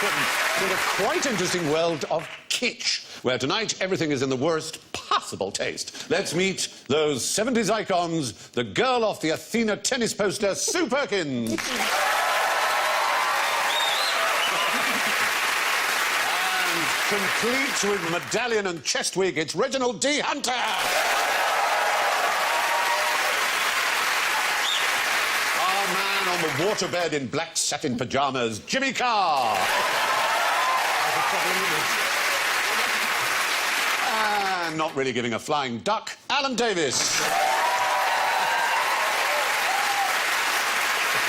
welcome to the quite interesting world of kitsch, where tonight everything is in the worst possible taste. Let's meet those 70s icons, the girl off the Athena tennis poster, Sue Perkins. And complete with medallion and chest wig, it's Reginald D. Hunter. On the waterbed in black satin pyjamas, Jimmy Carr. And not really giving a flying duck, Alan Davis.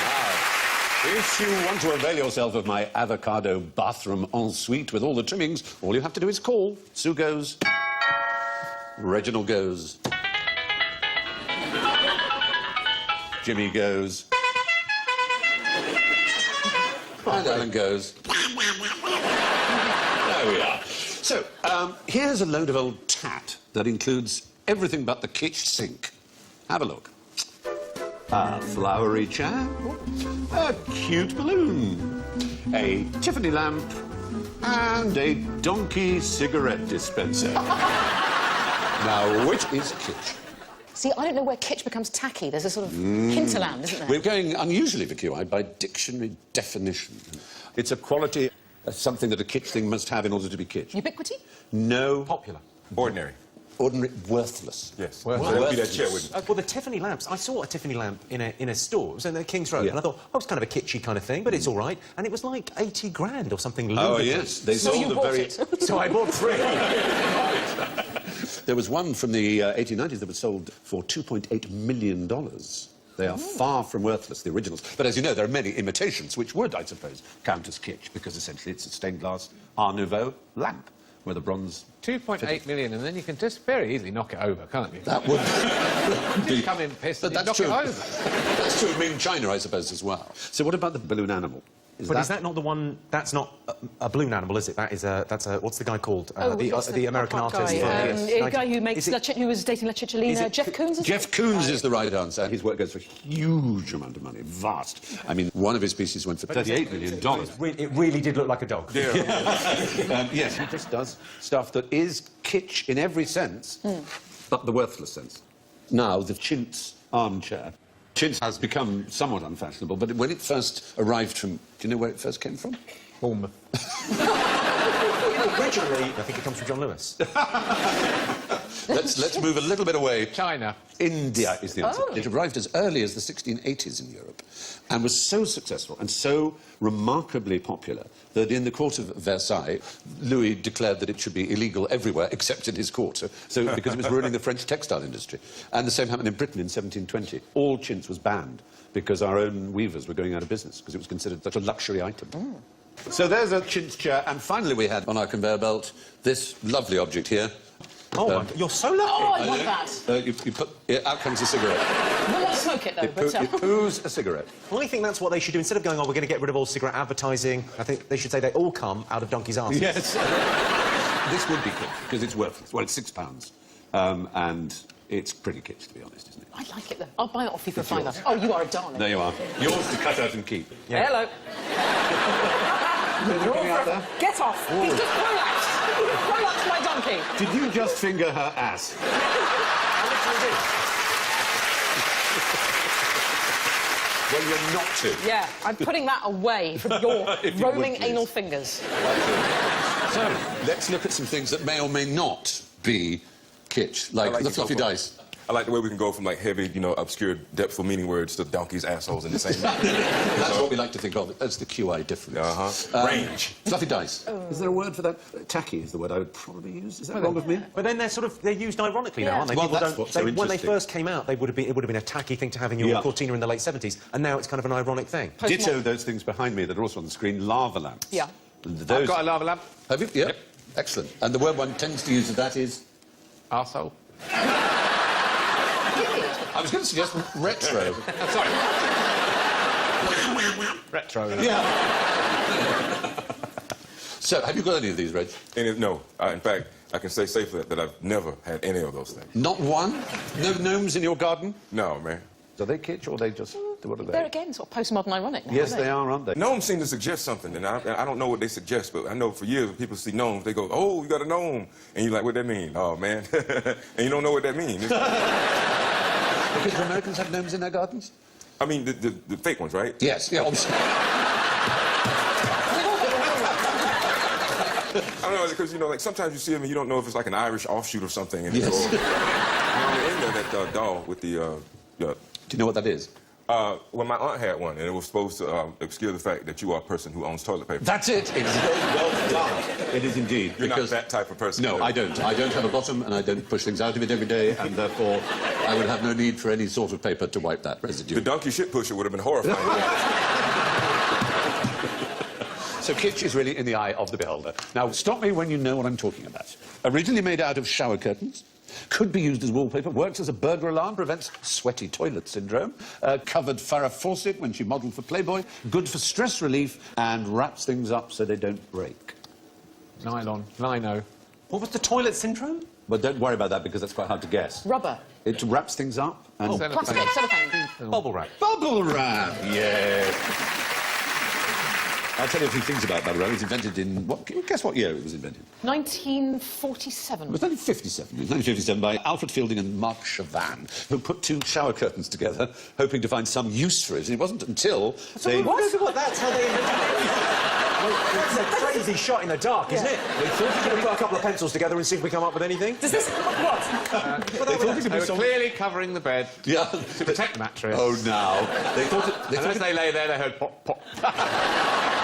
Now, if you want to avail yourself of my avocado bathroom ensuite with all the trimmings, all you have to do is call. Sue goes. Reginald goes. Jimmy goes. And Alan goes. There we are. So, here's a load of old tat that includes everything but the kitsch sink. Have a look. A flowery chair, a cute balloon, a Tiffany lamp, and a donkey cigarette dispenser. Now, which is kitsch? See, I don't know where kitsch becomes tacky. There's a sort of hinterland, isn't there? We're going unusually for QI by dictionary definition. It's a quality, something that a kitsch thing must have in order to be kitsch. Ubiquity? No. Popular. Ordinary. Ordinary. Worthless. Yes. Worthless. Be that chair, wouldn't it? Well, the Tiffany lamps, I saw a Tiffany lamp in a store. It was in the King's Road, Yeah. and I thought, oh, it's kind of a kitschy kind of thing, but it's all right. And it was like 80 grand or something Oh, ludicrous. yes. They So sold you the bought very... it? So I bought 3. There was one from the 1890s that was sold for $2.8 million. They are far from worthless, the originals. But as you know, there are many imitations, which would, I suppose, count as kitsch, because essentially it's a stained glass Art Nouveau lamp, where the bronze... 2.8 million, and then you can just very easily knock it over, can't you? That would be... Come in pissed But and that's you knock true. it over. That's true of Ming China, I suppose, as well. So what about the balloon animal? Is that not the one... That's not a balloon animal, is it? That's a... What's the guy called? What's the American hot artist. guy? Yes. A guy who makes who was dating La Cicciolina. Jeff Koons? Jeff Koons is the right answer. His work goes for a huge amount of money, vast. I mean, one of his pieces went for $38 million. It really did look like a dog. Yes, he just does stuff that is kitsch in every sense, but the worthless sense. Now, the chintz armchair. Chintz has become somewhat unfashionable, but when it first arrived from... Do you know where it first came from? Bournemouth. Originally, I think it comes from John Lewis. Let's move a little bit away. China. India is the answer. Oh. It arrived as early as the 1680s in Europe and was so successful and so remarkably popular that in the court of Versailles, Louis declared that it should be illegal everywhere except in his court, so because it was ruining the French textile industry. And the same happened in Britain in 1720. All chintz was banned because our own weavers were going out of business because it was considered such a luxury item. So there's a chintz chair, and finally we had on our conveyor belt this lovely object here. Oh, my God, you're so lucky. Oh, I love that. You put... out comes a cigarette. We won't smoke it, though. It poos a cigarette. Well, I think that's what they should do. Instead of going, oh, we're going to get rid of all cigarette advertising, I think they should say they all come out of donkeys' arses. Yes. This would be kitsch, because it's worthless. Well, it's £6. And it's pretty kitsch, to be honest, isn't it? I like it, though. I'll buy it off you for £5. Oh, you are a darling. There you are. Yours to cut out and keep. Yeah. Hello. Get off. He's just prolapsed. He prolapsed my donkey. Did you just finger her ass? Well, you're not to. Yeah, I'm putting that away from your If you roaming would, please. anal fingers. So, let's look at some things that may or may not be kitsch, like the fluffy dice. I like the way we can go from, like, heavy, you know, obscure, depthful meaning words to donkeys' assholes in the same... That's what we like to think of as the QI difference. Range. Fluffy dice. Is there a word for that? Tacky is the word I would probably use. Is that wrong of me? But then they're used ironically now, aren't they? Well, People that's don't- what's so when they interesting. first came out, it would have been a tacky thing to have in your cortina in the late 70s, and now it's kind of an ironic thing. Ditto those things behind me that are also on the screen, lava lamps. Yeah. Those... I've got a lava lamp. Have you? Yeah. Yep. Excellent. And the word one tends to use of that is? Arsehole. I was going to suggest retro. Sorry. Retro. Yeah. So, have you got any of these, Reg? No. In fact, I can say safely that I've never had any of those things. Not one? No gnomes in your garden? No, man. Are they kitsch or are they just... What are they? They're again sort of postmodern ironic now, Yes, aren't they are, aren't they? Gnomes seem to suggest something, and I don't know what they suggest, but I know for years when people see gnomes, they go, "Oh, you got a gnome," and you're like, "What that mean?" "Oh man," and you don't know what that means. Because the Americans have gnomes in their gardens? I mean, the fake ones, right? Yes, yeah, obviously. I don't know, because, you know, like, sometimes you see them and you don't know if it's like an Irish offshoot of something. And Yes. it's all, you know, on the end of that doll with the, Do you know what that is? well, my aunt had one, and it was supposed to obscure the fact that you are a person who owns toilet paper. That's it. It's well done. It is indeed. You're not that type of person. No, I don't. I don't have a bottom, and I don't push things out of it every day, and therefore I would have no need for any sort of paper to wipe that residue. The donkey shit pusher would have been horrifying. So Kitsch is really in the eye of the beholder. Now, stop me when you know what I'm talking about. Originally made out of shower curtains, could be used as wallpaper, works as a burglar alarm, prevents sweaty toilet syndrome, covered Farrah Fawcett when she modelled for Playboy, good for stress relief, and wraps things up so they don't break. Nylon, lino. What was the toilet syndrome? But don't worry about that because that's quite hard to guess. Rubber. It wraps things up and... Plastic, cellophane. Bubble wrap. Bubble wrap, yes. I'll tell you a few things about bubble wrap. It was invented in... Guess what year it was invented? 1947. It was 1957. It was 1957 by Alfred Fielding and Mark Chavan, who put two shower curtains together, hoping to find some use for it. And it wasn't until they... What? That's how they invented it. That's a crazy shot in the dark, isn't it? They thought we could put a couple of pencils together and see if we come up with anything. Does this... What? They thought it could They be were some... clearly covering the bed Yeah. to protect the mattress. Oh, now. They thought it... They And thought as they lay there, they heard pop, pop.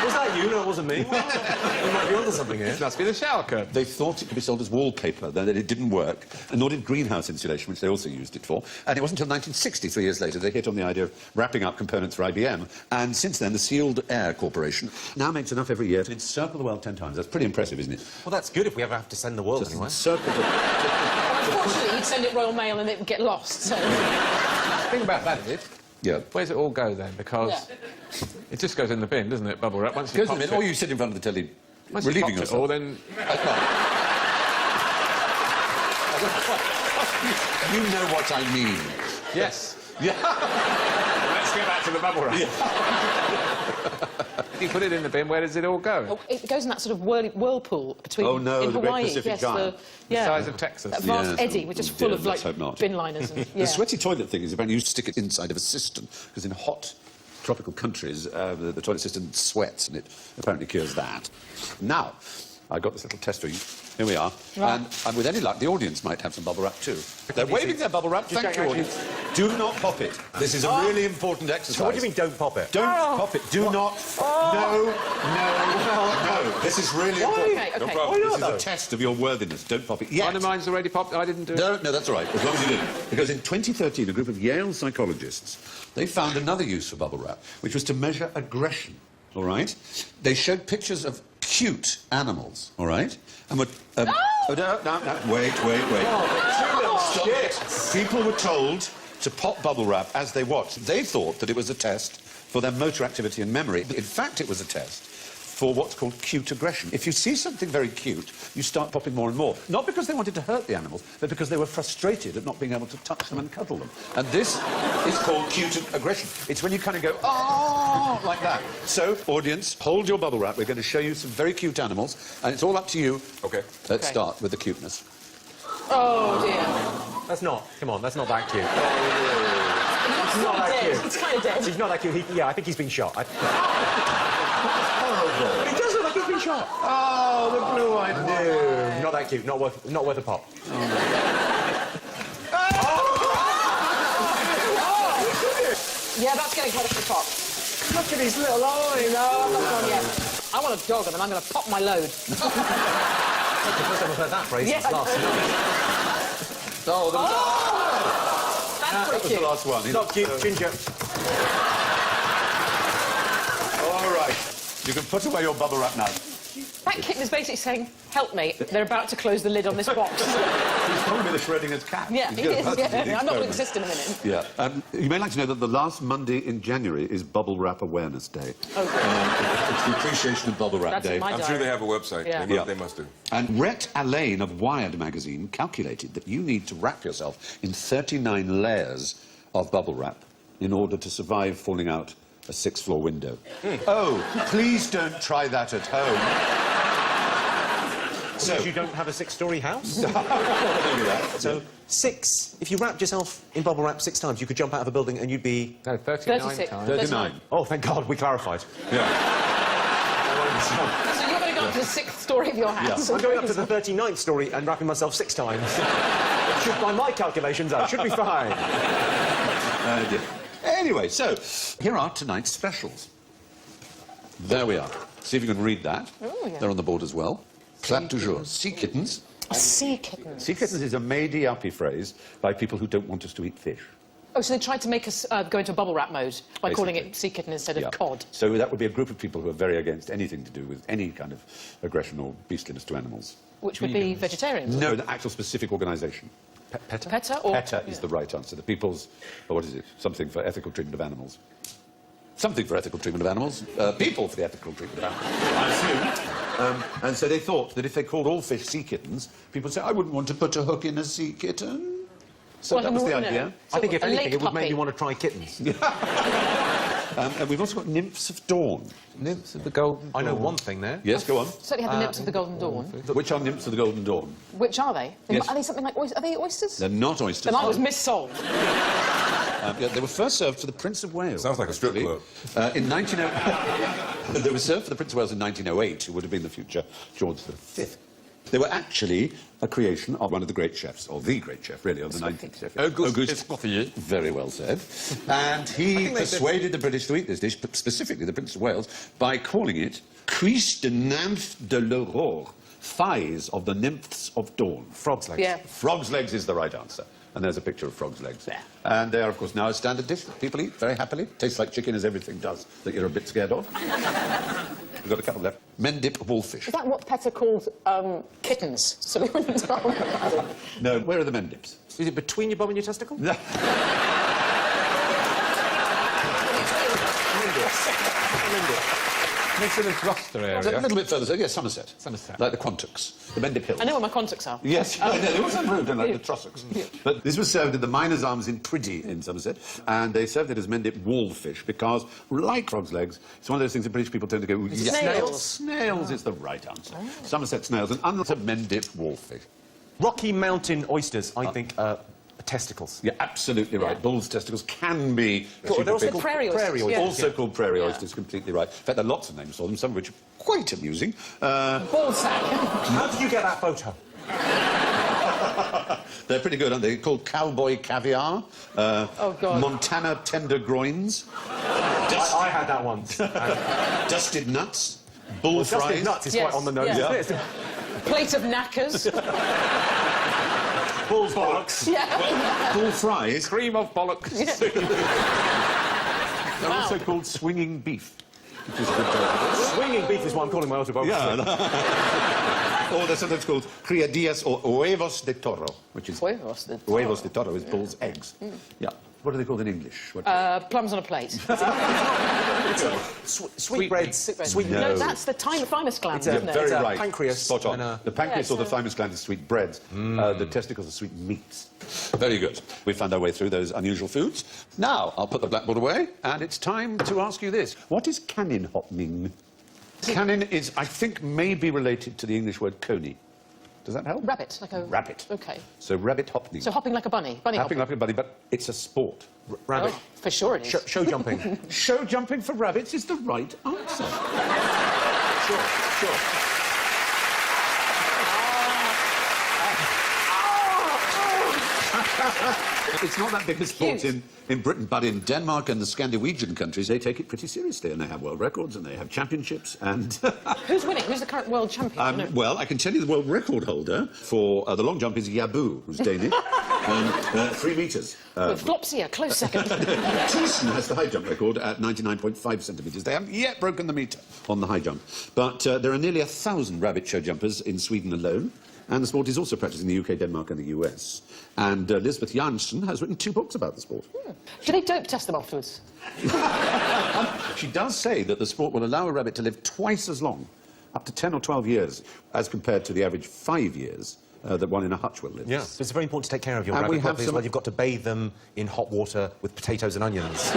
Was that you? No, it wasn't me. You might be onto something here. This must be the shower curtain. They thought it could be sold as wallpaper, then it didn't work, and nor did greenhouse insulation, which they also used it for. And it wasn't until 1960, 3 years later, they hit on the idea of wrapping up components for IBM. And since then, the Sealed Air Corporation now makes enough every year to encircle the world 10 times. That's pretty impressive, isn't it? Well, that's good if we ever have to send the world Just anywhere. encircle the... Unfortunately, you'd send it Royal Mail and it would get lost, so... The thing about that is, Yeah. where does it all go then? Because Yeah. it just goes in the bin, doesn't it, bubble wrap? Once you Goes pop in, it, or you sit in front of the telly, once you relieving popped it yourself. all, then You know what I mean. yes. Yeah. Let's get back to the bubble wrap. You put it in the bin. Where does it all go? Oh, it goes in that sort of whirlpool between... Oh, no, in the Great Hawaii. Pacific yes, Giant. The yeah. size of Texas. That vast Yes. eddy, which is Oh, full dear, of, like, let's hope not. bin liners and... Yeah. The sweaty toilet thing is apparently you stick it inside of a cistern, because in hot tropical countries, the toilet cistern sweats, and it apparently cures that. Now, I got this little test for you. Here we are. Right. And with any luck, the audience might have some bubble wrap too. They're waving their bubble wrap. Thank you, audience. Do not pop it. This is a really important exercise. So what do you mean, don't pop it? Don't pop it. Do not. No. This is really important. Okay, No okay. problem. This is a test of your worthiness. Don't pop it yet. One of mine's already popped. I didn't do it. No, that's all right, as long as you didn't. Because in 2013, a group of Yale psychologists, they found another use for bubble wrap, which was to measure aggression, all right? They showed pictures of cute animals, all right? And were... Oh, no, wait. Stop it. People were told to pop bubble wrap as they watched. They thought that it was a test for their motor activity and memory. In fact, it was a test for what's called cute aggression. If you see something very cute, you start popping more and more. Not because they wanted to hurt the animals, but because they were frustrated at not being able to touch them and cuddle them. And this is called cute aggression. It's when you kind of go, oh, like that. So, audience, hold your bubble wrap. We're going to show you some very cute animals, and it's all up to you. Okay. Let's Okay. start with the cuteness. Oh, dear. That's not. Come on, that's not that cute. It's not kind of that dead. cute. It's kind of dead. He's not that cute. Yeah, I think he's been shot. Horrible. He does look like he's been shot. Oh, the blue-eyed one. No, not that cute. Not worth a pop. Yeah, that's getting close to the top. Look at his little eyes. No, I'm not done yet. I want a dog, and then I'm going to pop my load. That's the first time I've heard that phrase Yeah, since last night. Oh, That's that pretty was cute. the last one. Not cute, Ginger. All right. You can put away your bubble wrap now. That kitten is basically saying, help me, they're about to close the lid on this box. He's probably the Schrodinger's cat. Yeah, he is, yeah. I'm not going to exist in a minute. Yeah. You may like to know that the last Monday in January is Bubble Wrap Awareness Day. Okay. It's the appreciation of Bubble Wrap That's in Day. my I'm sure they have a website. Yeah. They must do. And Rhett Allain of Wired magazine calculated that you need to wrap yourself in 39 layers of bubble wrap in order to survive falling out a 6th-floor window. Oh, please don't try that at home. So you don't have a 6-storey house? Maybe that. So 6. If you wrapped yourself in bubble wrap 6 times, you could jump out of a building and you'd be... No, 39 36. times. 39. Oh, thank God, we clarified. Yeah. So you're going to go up to the 6th story of your house? I'm going up to the 39th story and wrapping myself 6 times. Should, by my calculations, I should be fine. Dear. Anyway, so here are tonight's specials. There we are. See if you can read that. Oh, yeah. They're on the board as well. Clap du jour. Sea kittens. Sea kittens. Sea kittens is a made-uppy phrase by people who don't want us to eat fish. Oh, so they tried to make us go into bubble wrap mode by calling Basically. it sea kitten instead of Yeah. cod. So that would be a group of people who are very against anything to do with any kind of aggression or beastliness to animals. Which would be vegetarians. No, the actual specific organisation. PETA? PETA or... PETA is the right answer. The People's... Or what is it? Something for ethical treatment of animals. Something for ethical treatment of animals. People for the ethical treatment of animals, I assume. And so they thought that if they called all fish sea kittens, people would say, I wouldn't want to put a hook in a sea kitten. So Well, that was the no. idea. So I think, if a anything, lake it would make puppy. me want to try kittens. And we've also got nymphs of dawn. Nymphs of the Golden I know Dawn. one thing there. Yes, go on. Certainly had the nymphs of the Golden Dawn. Which are nymphs of the Golden Dawn? Which are they? Yes. Are they something like... Are they oysters? They're not oysters. Then I was missold. Yeah, they were first served to the Prince of Wales. Sounds like a strip actually. club. In 1908... They were served for the Prince of Wales in 1908, who would have been the future George V. They were actually a creation of one of the great chefs, or the great chef, really, of the 19th century. Auguste Escoffier. Very well said. And he persuaded the British to eat this dish, specifically the Prince of Wales, by calling it cuisse de nymphes de l'aurore, thighs of the nymphs of dawn. Frog's legs. Yeah. Frog's legs is the right answer. And there's a picture of frog's legs. Yeah. And they are, of course, now a standard dish that people eat very happily. Tastes like chicken, as everything does that you're a bit scared of. We've got a couple left. Mendip wolfish. Is that what PETA called kittens? So we wouldn't tell them about it. No, where are the mendips? Is it between your bum and your testicle? It's in the Gloucester A area. little bit further, so yes, Somerset. Somerset. Like the Quantocks, the Mendip Hills. I know where my contacts are. Yes, I know, they also improved, like the Trossachs. But this was served at the Miners' Arms in Priddy in Somerset, and they served it as Mendip wallfish because, like frog's legs, it's one of those things that British people tend to go, yes, Snails. Snails is the right answer. Somerset snails, and unlike Mendip wallfish. Rocky Mountain oysters, I think, testicles. You're absolutely right. Yeah. Bull's testicles can be... Cool, they're also super called prairie oysters, prairie yeah. oysters. Also called prairie Yeah. oysters, completely right. In fact, there are lots of names for them, some of which are quite amusing. Ballsack. How did you get that photo? They're pretty good, aren't they? Called cowboy caviar, Oh, God. Montana tendergroins, I had that once. dusted nuts, bull Well, fries. Dusted nuts is Yes, quite on the nose. yeah. Isn't it? Plate of knackers. Bull's bollocks. Yeah. Bull fries. Cream of bollocks. They're also called swinging beef, which is a good term. Swinging beef is what I'm calling my autobiography. Yeah. Or they're sometimes called criadillas or huevos de toro, which is... Huevos de toro. Huevos de toro is bull's eggs. Yeah. What are they called in English? What- Plums on a plate. Sweetbreads. Sweet No. No, that's the thymus gland, It's a isn't it? Very It's a right. pancreas Spot on. and The pancreas Yeah, or the so- thymus gland is sweet breads. The testicles are sweet meats. Very good. We found our way through those unusual foods. Now, I'll put the blackboard away, and it's time to ask you this. What is cannon hopping? Cannon is, I think, maybe related to the English word coney. Does that help? Rabbit, like a... Rabbit. OK. So rabbit hopping. So hopping like a bunny. Bunny Hopping hopping. like a bunny, but it's a sport. Rabbit. Oh, for sure it is. Show jumping. Show jumping for rabbits is the right answer. Sure. It's not that big a sport Cute. in Britain, but in Denmark and the Scandinavian countries, they take it pretty seriously, and they have world records, and they have championships, and... Who's winning? Who's the current world champion? I don't know. well, I can tell you the world record holder for the long jump is Jabu, who's Danish, 3 metres. With Flopsy, a close second. Thyssen has the high jump record at 99.5 centimetres. They haven't yet broken the metre on the high jump. But there are nearly 1,000 rabbit show jumpers in Sweden alone, and the sport is also practised in the UK, Denmark and the US. And Lisbeth Janssen has written 2 books about the sport. Do they dope test them afterwards? She does say that the sport will allow a rabbit to live twice as long, up to 10 or 12 years, as compared to the average 5 years that one in a hutch will live. Yeah. So it's very important to take care of your And we rabbit have properly as some- well. You've got to bathe them in hot water with potatoes and onions.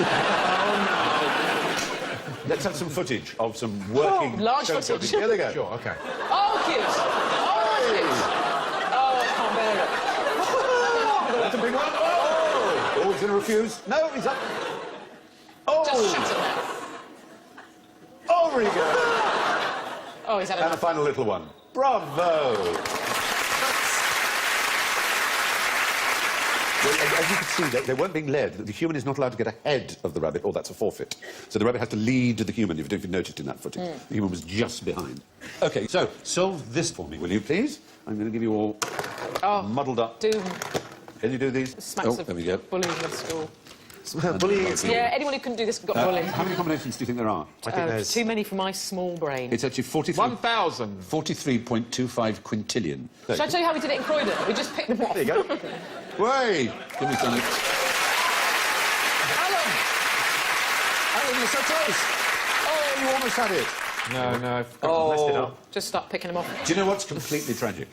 Let's have some footage of some working... large show footage. Here they go. Sure, OK. Oh, cute! Oh, cute! Oh, I can't bear it. That's a big one. Oh! Oh, he's going to refuse. No, he's up. Oh! Just shut it now. Over he goes. Oh, he's had And a enough. final little one. Bravo! Well, as you can see, they weren't being led. The human is not allowed to get ahead of the rabbit, or that's a forfeit. So the rabbit has to lead the human, if you've noticed in that footage. The human was just behind. OK, so solve this for me, will you, please? I'm going to give you all muddled up. Doom. Can you do these? Smacks of there we go. bullying at school. Bullying. Yeah, anyone who couldn't do this got bullied. How many combinations do you think there are? I think there's... Too many for my small brain. It's actually 1,000. 43.25 quintillion. Shall I tell you how we did it in Croydon? We just picked them off. There you go. Way! Give me something. Alan! Alan, you're so close! Oh, you almost had it. No, no. Messed it up. Just start picking them off. Do you know what's completely tragic?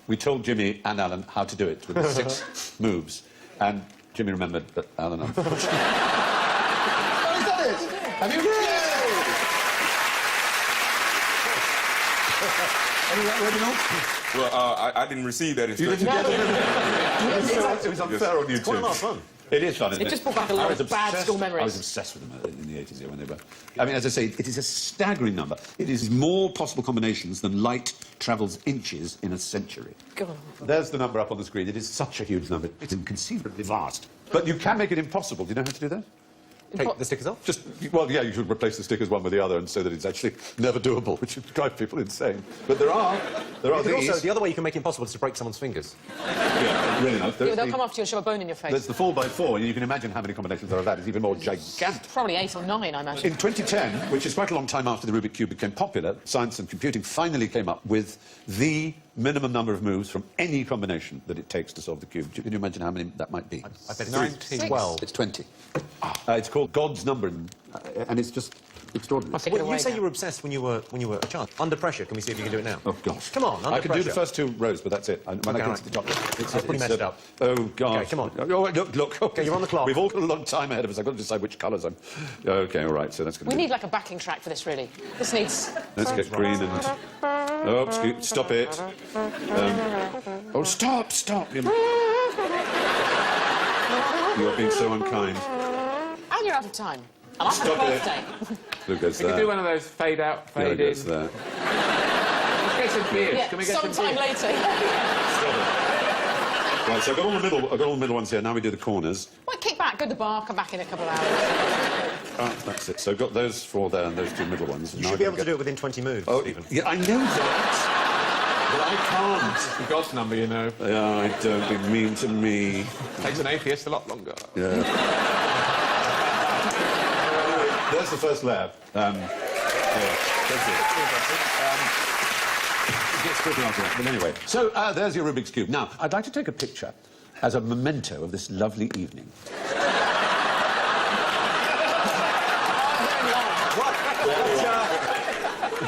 We told Jimmy and Alan how to do it with the 6 moves, and Jimmy remembered, but Alan unfortunately... Oh, is that it? Have you... Any of that original? Well, I didn't receive that You didn't instruction. get it? It was unfair on you Quite a lot of too. fun. It is fun, isn't it? It just brought back a lot of bad school memories. I was obsessed with them in the 80s, yeah, when they were... I mean, as I say, it is a staggering number. It is more possible combinations than light travels inches in a century. God. There's the number up on the screen. It is such a huge number. It's inconceivably vast. But you can make it impossible. Do you know how to do that? Take the stickers off? Just, well, yeah, you should replace the stickers one with the other and so that it's actually never doable, which would drive people insane. But there are these. Also, the other way you can make it impossible is to break someone's fingers. Yeah, really nice. Yeah, they'll come after you and shove a bone in your face. There's the 4x4, and you can imagine how many combinations there are of that. It's even more gigantic. Probably 8 or 9, I imagine. In 2010, which is quite a long time after the Rubik's Cube became popular, science and computing finally came up with the minimum number of moves from any combination that it takes to solve the cube. Can you imagine how many that might be? I bet it's 19. 12. It's 20. It's called God's number, and it's just extraordinary. Take it Well, away you say now. you were obsessed when you were a child. Under pressure, can we see if you can do it now? Oh, gosh. Come on, under I can do the pressure. first 2 rows, but that's it. When I get right. to the top, it's pretty messed up. Oh, gosh. Okay, come on. Oh, look. Okay, you're on the clock. We've all got a long time ahead of us. I've got to decide which colours I'm... OK, all right, so that's going to We be... need like a backing track for this, really. This needs... Let's get green and... Oh, stop it. Oh, stop. You're being so unkind. And you're out of time. And I have a Stop it. birthday. Look, goes We can there. do one of those fade out, There fade goes in. there. Let's get some beers. Yeah, Can we get some sometime beers? later. Right, so I've got all the middle ones here. Now we do the corners. Well, kick back, go to the bar, come back in a couple of hours. That's it. So I've got those 4 there and those 2 middle ones. You should be able to do it within 20 moves, Oh, Stephen. yeah, I know that. But I can't. The God's number, you know. Yeah, I don't be mean to me. Takes an atheist a lot longer. Yeah. There's the first lab. Yeah, that's it. It gets quicker after that, but anyway. So there's your Rubik's Cube. Now, I'd like to take a picture as a memento of this lovely evening.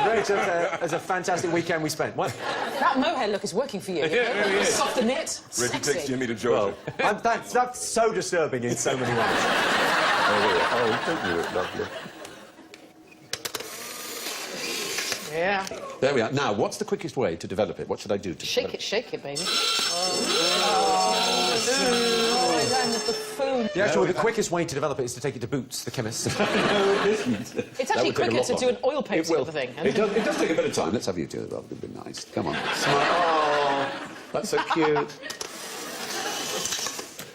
Great, as a fantastic weekend we spent. What? That mohair look is working for you. Yeah, it really is. Softer knit, Reggie sexy. takes Jimmy to Georgia. That's so disturbing in so many ways. Oh, don't do it, lovely. Yeah. There we are. Now, what's the quickest way to develop it? What should I do to Shake it, baby. Oh, I'm the buffoon. The quickest way to develop it is to take it to Boots, the chemist. No, it isn't. It's actually quicker to do an oil painting of the thing. It does take a bit of time. Let's have you do it. That would be nice. Come on. Smile. Oh, that's so cute.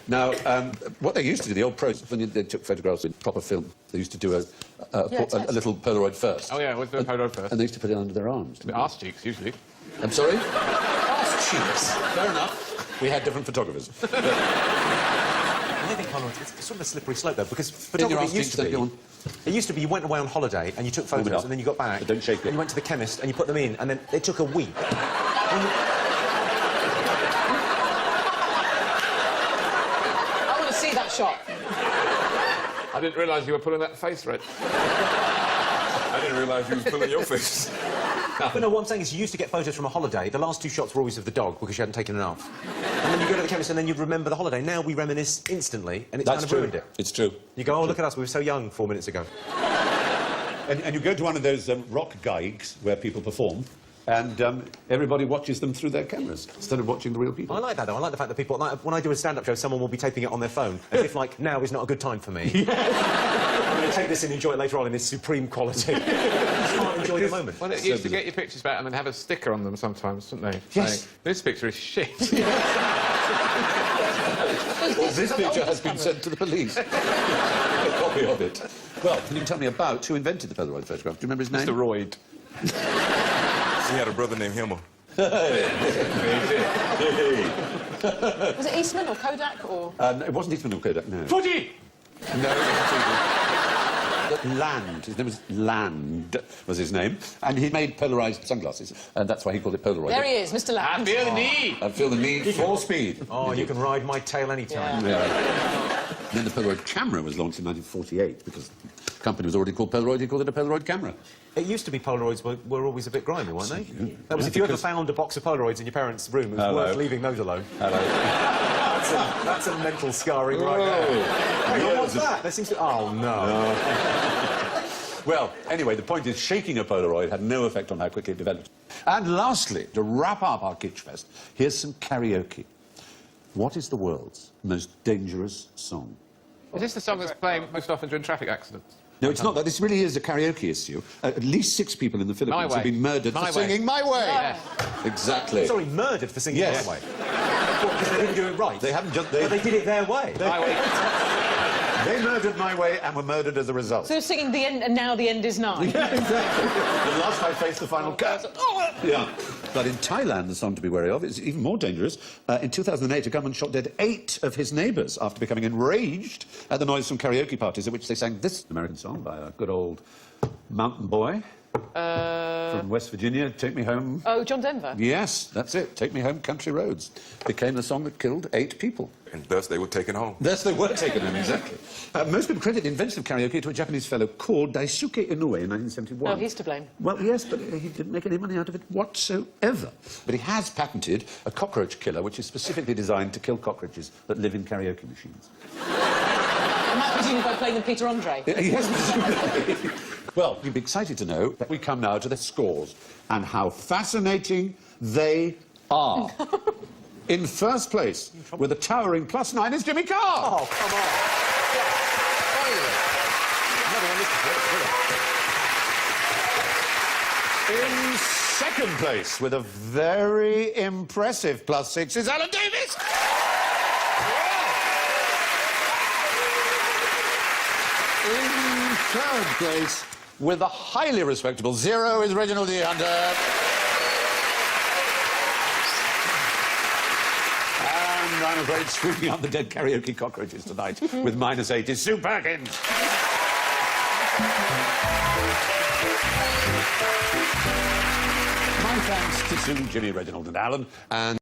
Now, what they used to do, the old pros, when they took photographs with proper film, they used to do a little Polaroid first. Oh, yeah, we'll do a Polaroid first. And they used to put it under their arms. Arse cheeks, usually. I'm sorry? Arse cheeks. Fair enough. We had different photographers. I think Polaroid, it's sort of a slippery slope, though, because In your photography arse used cheeks, to don't be... go on. It used to be you went away on holiday and you took Warm it photos up. and then you got back But don't shake it. and you went to the chemist and you put them in and then it took a week. I want to see that shot. I didn't realise you were pulling that face red. I didn't realise you was pulling your face. But no, what I'm saying is you used to get photos from a holiday. The last 2 shots were always of the dog because you hadn't taken enough. And then you go to the chemist and then you'd remember the holiday. Now we reminisce instantly and it's kind of ruined it. It's true. You go, oh, look at us, we were so young 4 minutes ago. And you go to one of those rock gigs where people perform, and everybody watches them through their cameras instead of watching the real people. I like that, though. I like the fact that people... Like, when I do a stand-up show, someone will be taping it on their phone, as if, like, now is not a good time for me. I'm going to take this and enjoy it later on in this supreme quality. Just can't enjoy the moment. Well, it used to get your pictures back and then have a sticker on them sometimes, didn't they? Yes. Saying, this picture is shit. Well, this picture has been sent to the police. A copy of it. Well, can you tell me about who invented the Polaroid photograph? Do you remember his name? Mr. Royd. He had a brother named Himmel. Was it Eastman or Kodak or...? No, it wasn't Eastman or Kodak, no. Footy! No, it wasn't. Land. His name was Land, was his name. And he made polarised sunglasses, and that's why he called it Polaroid. There he is, Mr. I Land. feel the need. I feel the need for speed. Oh, you can ride my tail anytime. Yeah. Then the Polaroid camera was launched in 1948 because the company was already called Polaroid. He called it a Polaroid camera. It used to be Polaroids were always a bit grimy, weren't they? Yeah. That was if you ever found a box of Polaroids in your parents' room, it was worth leaving those alone. Hello. That's a mental scarring right there. Hang on, what's that? There seems to... Oh, no. Well, anyway, the point is shaking a Polaroid had no effect on how quickly it developed. And lastly, to wrap up our Kitsch Fest, here's some karaoke. What is the world's most dangerous song? Is this the song that's playing most often during traffic accidents? No, it's not that. This really is a karaoke issue. At least 6 people in the Philippines have been murdered for singing My Way. Yeah. Exactly. Sorry, murdered for singing Yes. My Way. What, because they didn't do it right? They haven't just... But they did it their way. My Way. They murdered My Way and were murdered as a result. So you're singing The End, and now the end is nigh. Yeah, exactly. The last I faced the final cut. Yeah. But in Thailand, the song to be wary of is even more dangerous. In 2008, a gunman shot dead 8 of his neighbours after becoming enraged at the noise from karaoke parties at which they sang this American song by a good old mountain boy from West Virginia, Take Me Home. Oh, John Denver? Yes, that's it. Take Me Home, Country Roads. Became the song that killed 8 people. And thus they were taken home. Thus they were taken home, exactly. Most people credit the invention of karaoke to a Japanese fellow called Daisuke Inoue in 1971. Oh, he's to blame. Well, yes, but he didn't make any money out of it whatsoever. But he has patented a cockroach killer, which is specifically designed to kill cockroaches that live in karaoke machines. And that was by playing the Peter Andre. Yes, presumably. Well, you'd be excited to know that we come now to the scores and how fascinating they are. In first place, with a towering +9, is Jimmy Carr. Oh, come on. In second place, with a very impressive +6, is Alan Davis. In third place, with a highly respectable 0, is Reginald D. Hunter. And I'm afraid sweeping up the dead karaoke cockroaches tonight with -8 is Sue Perkins. My thanks to Sue, Jimmy, Reginald and Alan, and